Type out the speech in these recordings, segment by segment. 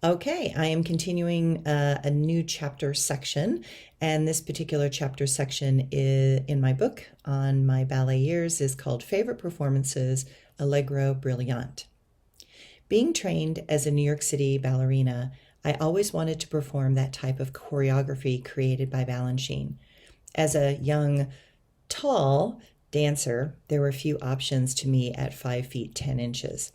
Okay, I am continuing a new chapter section, and this particular chapter section in my book on my ballet years is called Favorite Performances, Allegro Brilliant. Being trained as a New York City ballerina, I always wanted to perform that type of choreography created by Balanchine. As a young, tall dancer, there were few options to me at 5 feet 10 inches.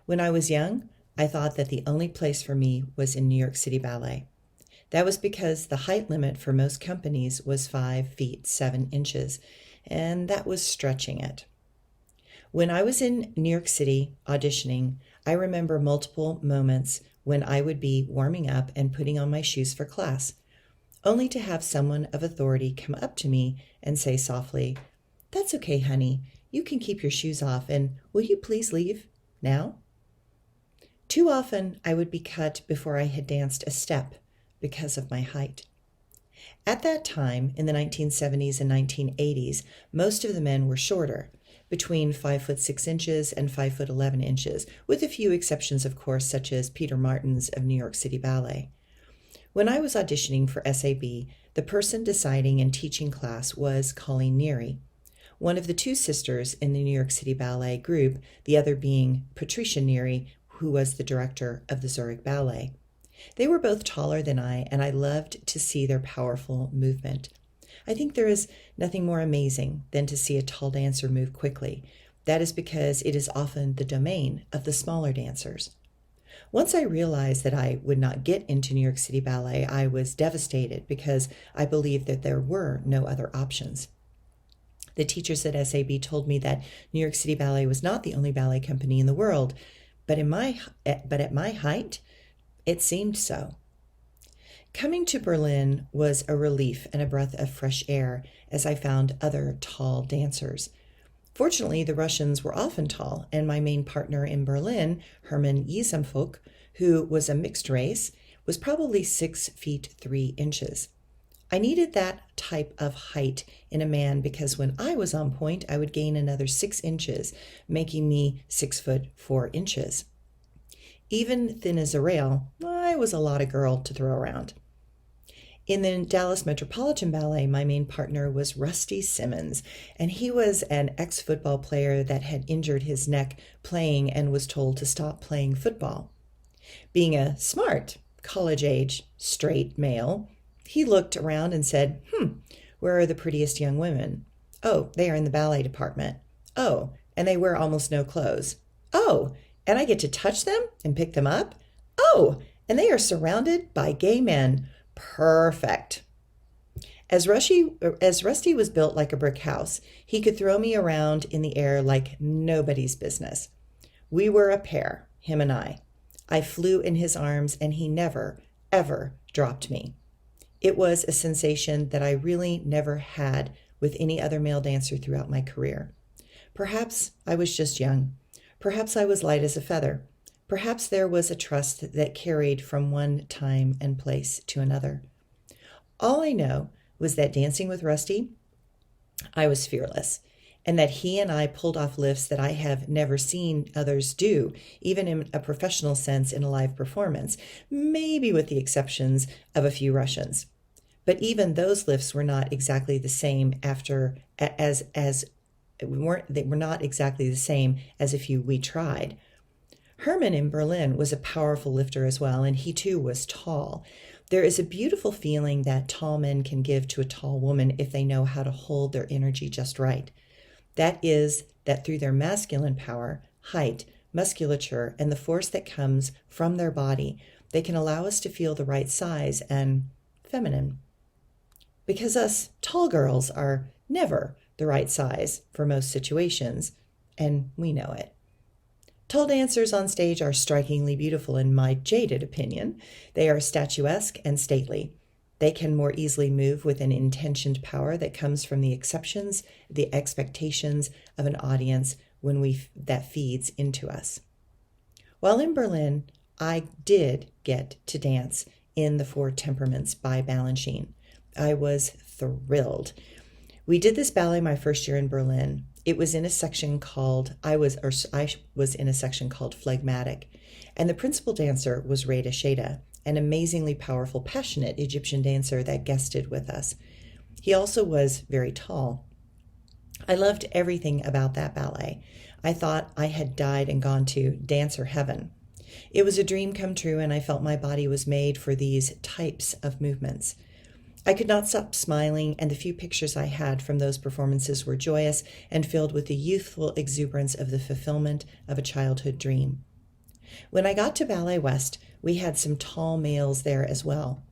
When I was young, I thought that the only place for me was in New York City Ballet. That was because the height limit for most companies was 5 feet 7 inches, and that was stretching it. When I was in New York City auditioning, I remember multiple moments when I would be warming up and putting on my shoes for class, only to have someone of authority come up to me and say softly, "That's okay, honey. You can keep your shoes off, and will you please leave now?" Too often I would be cut before I had danced a step because of my height. At that time, in the 1970s and 1980s, most of the men were shorter, between 5 foot 6 inches and 5 foot 11 inches, with a few exceptions, of course, such as Peter Martins of New York City Ballet. When I was auditioning for SAB, the person deciding and teaching class was Colleen Neary, one of the two sisters in the New York City Ballet group, the other being Patricia Neary, who was the director of the Zurich Ballet. They were both taller than I, and I loved to see their powerful movement. I think there is nothing more amazing than to see a tall dancer move quickly. That is because it is often the domain of the smaller dancers. Once I realized that I would not get into New York City Ballet, I was devastated because I believed that there were no other options. The teachers at SAB told me that New York City Ballet was not the only ballet company in the world, but at my height, it seemed so. Coming to Berlin was a relief and a breath of fresh air as I found other tall dancers. Fortunately, the Russians were often tall, and my main partner in Berlin, Hermann Yesemfuk, who was a mixed race, was probably 6 feet 3 inches. I needed that type of height in a man because when I was on point, I would gain another 6 inches, making me 6 foot 4 inches. Even thin as a rail, I was a lot of girl to throw around. In the Dallas Metropolitan Ballet, my main partner was Rusty Simmons, and he was an ex-football player that had injured his neck playing and was told to stop playing football. Being a smart, college-age, straight male, he looked around and said, where are the prettiest young women? Oh, they are in the ballet department. Oh, and they wear almost no clothes. Oh, and I get to touch them and pick them up? Oh, and they are surrounded by gay men. Perfect. As Rusty was built like a brick house, he could throw me around in the air like nobody's business. We were a pair, him and I. I flew in his arms, and he never, ever dropped me. It was a sensation that I really never had with any other male dancer throughout my career. Perhaps I was just young. Perhaps I was light as a feather. Perhaps there was a trust that carried from one time and place to another. All I know was that dancing with Rusty, I was fearless, and that he and I pulled off lifts that I have never seen others do, even in a professional sense in a live performance, maybe with the exceptions of a few Russians. But even those lifts were not exactly the same they were not exactly the same as a few we tried. Hermann in Berlin was a powerful lifter as well, and he too was tall. There is a beautiful feeling that tall men can give to a tall woman if they know how to hold their energy just right. That is, that through their masculine power, height, musculature, and the force that comes from their body, they can allow us to feel the right size and feminine. Because us tall girls are never the right size for most situations, and we know it. Tall dancers on stage are strikingly beautiful in my jaded opinion. They are statuesque and stately. They can more easily move with an intentioned power that comes from the expectations of an audience that feeds into us. While in Berlin, I did get to dance in The Four Temperaments by Balanchine. I was thrilled. We did this ballet my first year in Berlin. It was in a section called, I was in a section called Phlegmatic. And the principal dancer was Reda Sheda, an amazingly powerful, passionate Egyptian dancer that guested with us. He also was very tall. I loved everything about that ballet. I thought I had died and gone to dancer heaven. It was a dream come true, and I felt my body was made for these types of movements. I could not stop smiling, and the few pictures I had from those performances were joyous and filled with the youthful exuberance of the fulfillment of a childhood dream. When I got to Ballet West, we had some tall males there as well.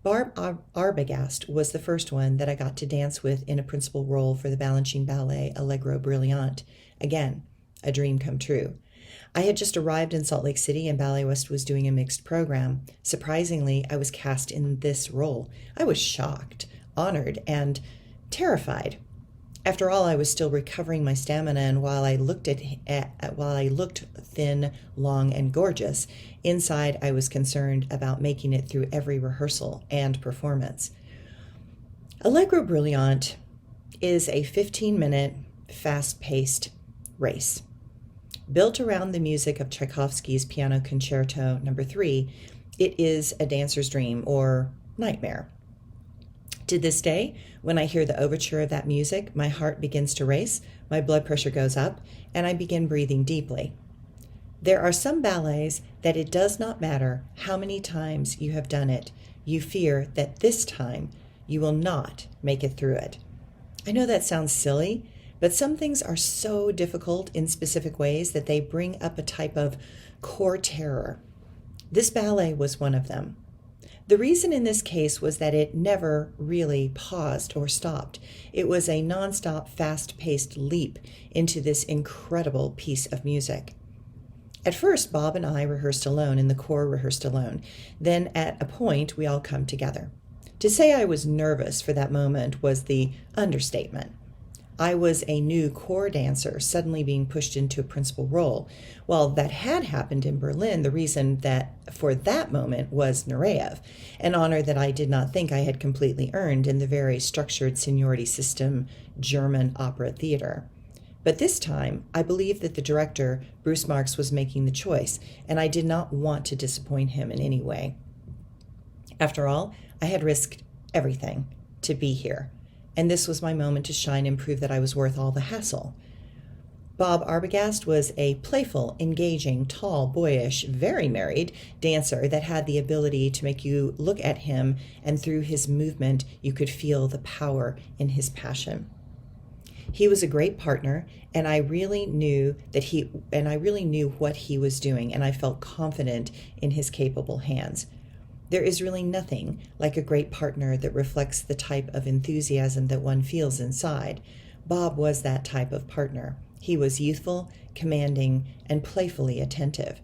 Barb Arbogast was the first one that I got to dance with in a principal role for the Balanchine Ballet Allegro Brilliant. Again, a dream come true. I had just arrived in Salt Lake City and Ballet West was doing a mixed program. Surprisingly, I was cast in this role. I was shocked, honored, and terrified. After all, I was still recovering my stamina, and while I looked thin, long, and gorgeous, inside I was concerned about making it through every rehearsal and performance. Allegro Brilliant is a 15-minute, fast-paced race. Built around the music of Tchaikovsky's Piano Concerto No. 3, it is a dancer's dream or nightmare. To this day, when I hear the overture of that music, my heart begins to race, my blood pressure goes up, and I begin breathing deeply. There are some ballets that it does not matter how many times you have done it, you fear that this time you will not make it through it. I know that sounds silly, but some things are so difficult in specific ways that they bring up a type of core terror. This ballet was one of them. The reason in this case was that it never really paused or stopped. It was a nonstop, fast-paced leap into this incredible piece of music. At first, Bob and I rehearsed alone, and the corps rehearsed alone. Then at a point, we all come together. To say I was nervous for that moment was the understatement. I was a new corps dancer suddenly being pushed into a principal role. While that had happened in Berlin, the reason that for that moment was Nureyev, an honor that I did not think I had completely earned in the very structured seniority system German opera theater. But this time, I believed that the director, Bruce Marks, was making the choice, and I did not want to disappoint him in any way. After all, I had risked everything to be here. And this was my moment to shine and prove that I was worth all the hassle. Bob Arbogast was a playful, engaging, tall, boyish, very married dancer that had the ability to make you look at him, and through his movement you could feel the power in his passion. He was a great partner, and I really knew what he was doing, and I felt confident in his capable hands. There is really nothing like a great partner that reflects the type of enthusiasm that one feels inside. Bob was that type of partner. He was youthful, commanding, and playfully attentive.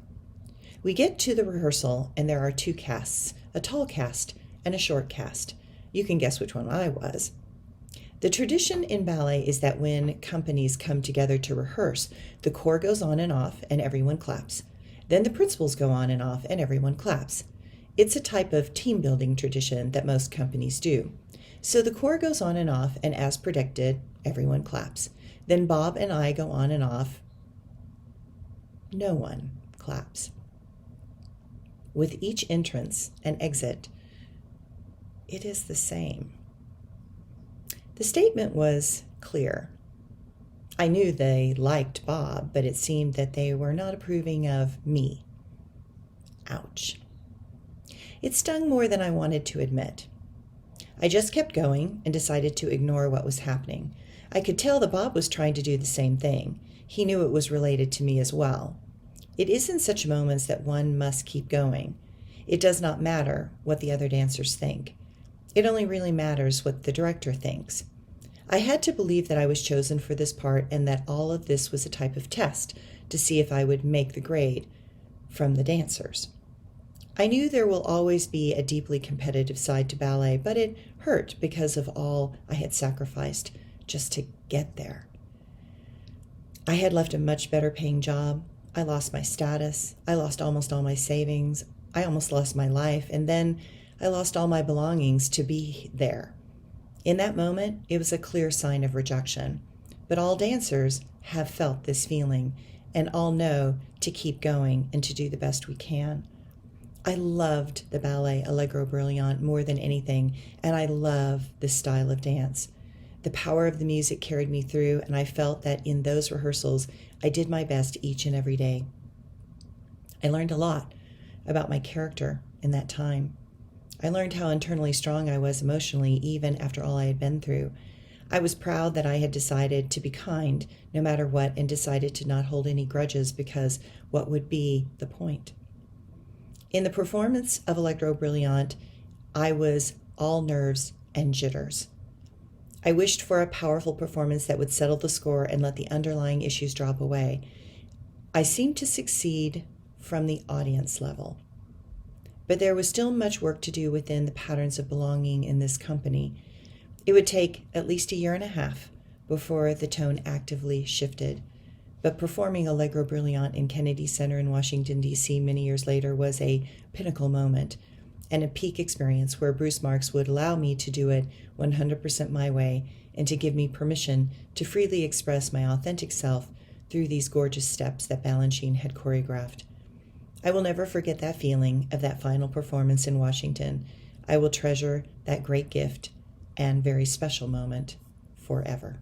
We get to the rehearsal, and there are two casts, a tall cast and a short cast. You can guess which one I was. The tradition in ballet is that when companies come together to rehearse, the corps goes on and off, and everyone claps. Then the principals go on and off, and everyone claps. It's a type of team-building tradition that most companies do. So the corps goes on and off, and as predicted, everyone claps. Then Bob and I go on and off. No one claps. With each entrance and exit, it is the same. The statement was clear. I knew they liked Bob, but it seemed that they were not approving of me. Ouch. It stung more than I wanted to admit. I just kept going and decided to ignore what was happening. I could tell that Bob was trying to do the same thing. He knew it was related to me as well. It is in such moments that one must keep going. It does not matter what the other dancers think. It only really matters what the director thinks. I had to believe that I was chosen for this part and that all of this was a type of test to see if I would make the grade from the dancers. I knew there will always be a deeply competitive side to ballet, but it hurt because of all I had sacrificed just to get there. I had left a much better paying job. I lost my status. I lost almost all my savings. I almost lost my life. And then I lost all my belongings to be there. In that moment, it was a clear sign of rejection. But all dancers have felt this feeling, and all know to keep going and to do the best we can. I loved the Ballet Allegro Brilliant more than anything, and I love this style of dance. The power of the music carried me through, and I felt that in those rehearsals, I did my best each and every day. I learned a lot about my character in that time. I learned how internally strong I was emotionally, even after all I had been through. I was proud that I had decided to be kind no matter what, and decided to not hold any grudges, because what would be the point? In the performance of Allegro Brilliant, I was all nerves and jitters. I wished for a powerful performance that would settle the score and let the underlying issues drop away. I seemed to succeed from the audience level. But there was still much work to do within the patterns of belonging in this company. It would take at least a year and a half before the tone actively shifted. But performing Allegro Brilliant in Kennedy Center in Washington, D.C. many years later was a pinnacle moment and a peak experience where Bruce Marks would allow me to do it 100% my way and to give me permission to freely express my authentic self through these gorgeous steps that Balanchine had choreographed. I will never forget that feeling of that final performance in Washington. I will treasure that great gift and very special moment forever.